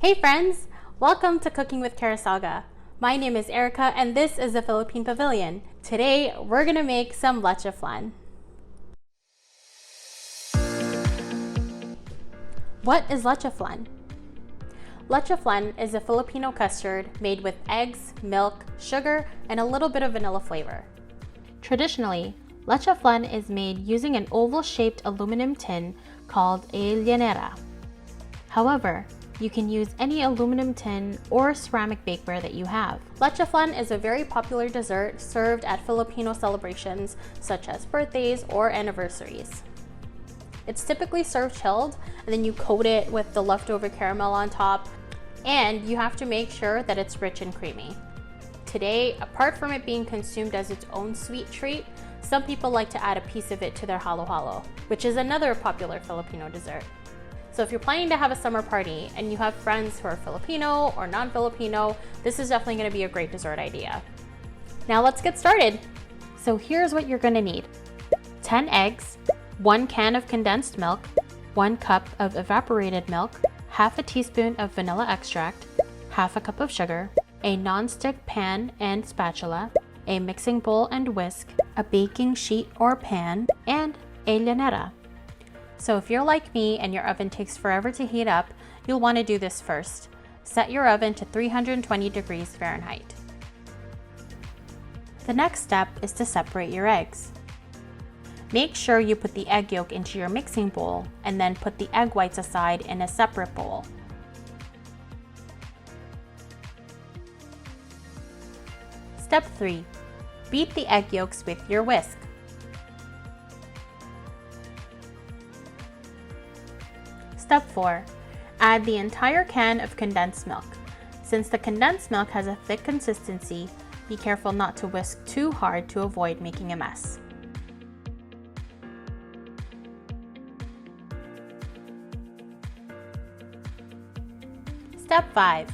Hey friends! Welcome to Cooking with Carassauga. My name is Erica and this is the Philippine Pavilion. Today we're gonna make some Leche Flan. What is Leche Flan? Leche Flan is a Filipino custard made with eggs, milk, sugar, and a little bit of vanilla flavor. Traditionally, Leche Flan is made using an oval-shaped aluminum tin called a Lionetta. However, you can use any aluminum tin or ceramic bakeware that you have. Leche Flan is a very popular dessert served at Filipino celebrations such as birthdays or anniversaries. It's typically served chilled, and then you coat it with the leftover caramel on top, and you have to make sure that it's rich and creamy. Today, apart from it being consumed as its own sweet treat, some people like to add a piece of it to their halo-halo, which is another popular Filipino dessert. So if you're planning to have a summer party and you have friends who are Filipino or non-Filipino, this is definitely going to be a great dessert idea. Now let's get started. So here's what you're going to need. 10 eggs, 1 can of condensed milk, 1 cup of evaporated milk, half a teaspoon of vanilla extract, half a cup of sugar, a non-stick pan and spatula, a mixing bowl and whisk, a baking sheet or pan, and a Lionetta. So if you're like me and your oven takes forever to heat up, you'll want to do this first. Set your oven to 320 degrees Fahrenheit. The next step is to separate your eggs. Make sure you put the egg yolk into your mixing bowl and then put the egg whites aside in a separate bowl. Step 3. Beat the egg yolks with your whisk. Step 4. Add the entire can of condensed milk. Since the condensed milk has a thick consistency, be careful not to whisk too hard to avoid making a mess. Step 5.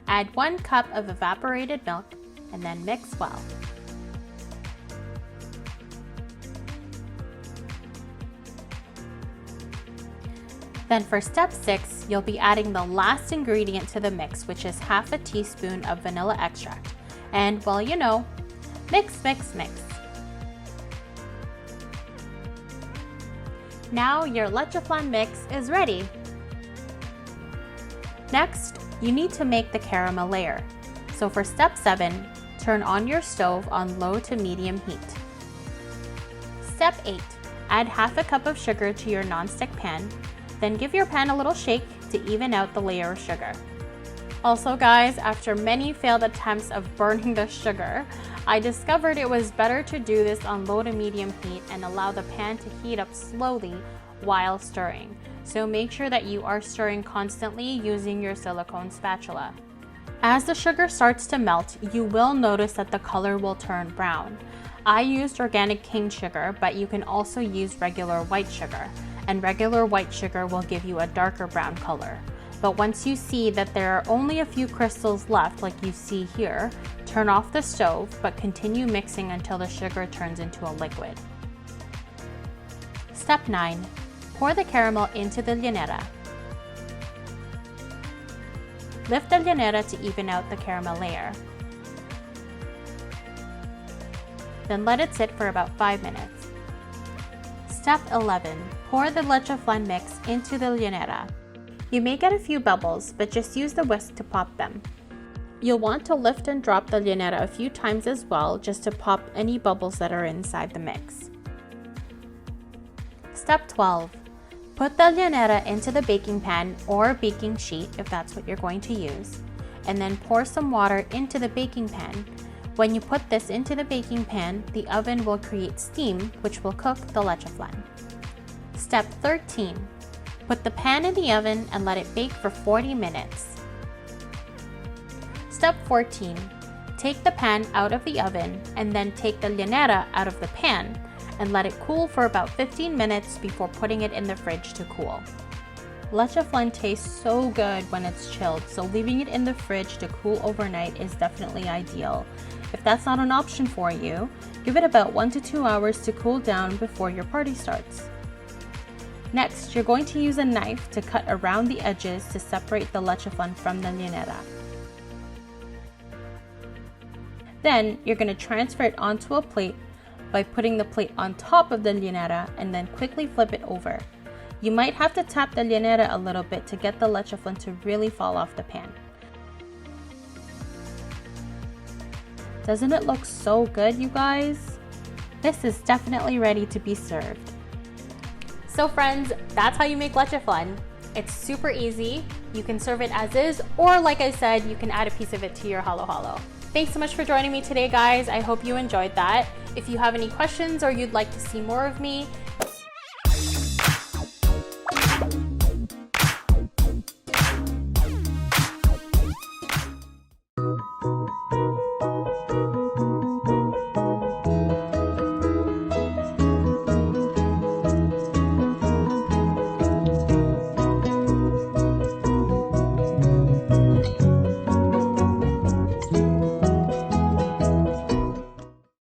Add 1 cup of evaporated milk and then mix well. Then for step 6, you'll be adding the last ingredient to the mix, which is half a teaspoon of vanilla extract. And well, you know, mix, mix, mix. Now your Leche Flan mix is ready. Next, you need to make the caramel layer. So for step 7, turn on your stove on low to medium heat. Step 8, add half a cup of sugar to your nonstick pan. Then give your pan a little shake to even out the layer of sugar. Also guys, after many failed attempts of burning the sugar, I discovered it was better to do this on low to medium heat and allow the pan to heat up slowly while stirring. So make sure that you are stirring constantly using your silicone spatula. As the sugar starts to melt, you will notice that the color will turn brown. I used organic cane sugar, but you can also use regular white sugar. And regular white sugar will give you a darker brown color. But once you see that there are only a few crystals left, like you see here, turn off the stove, but continue mixing until the sugar turns into a liquid. Step 9. Pour the caramel into the Lionetta. Lift the Lionetta to even out the caramel layer. Then let it sit for about 5 minutes. Step 11. Pour the Leche Flan mix into the Lionetta. You may get a few bubbles, but just use the whisk to pop them. You'll want to lift and drop the Lionetta a few times as well, just to pop any bubbles that are inside the mix. Step 12. Put the Lionetta into the baking pan or baking sheet if that's what you're going to use, and then pour some water into the baking pan. When you put this into the baking pan, the oven will create steam, which will cook the Leche Flan. Step 13. Put the pan in the oven and let it bake for 40 minutes. Step 14. Take the pan out of the oven and then take the Lionetta out of the pan and let it cool for about 15 minutes before putting it in the fridge to cool. Leche Flan tastes so good when it's chilled, so leaving it in the fridge to cool overnight is definitely ideal. If that's not an option for you, give it about 1 to 2 hours to cool down before your party starts. Next, you're going to use a knife to cut around the edges to separate the Lechoflan from the Lionetta. Then, you're going to transfer it onto a plate by putting the plate on top of the Lionetta and then quickly flip it over. You might have to tap the Lionetta a little bit to get the Lechoflan to really fall off the pan. Doesn't it look so good, you guys? This is definitely ready to be served. So friends, that's how you make Lechoflan. It's super easy. You can serve it as is, or like I said, you can add a piece of it to your halo halo. Thanks so much for joining me today, guys. I hope you enjoyed that. If you have any questions or you'd like to see more of me,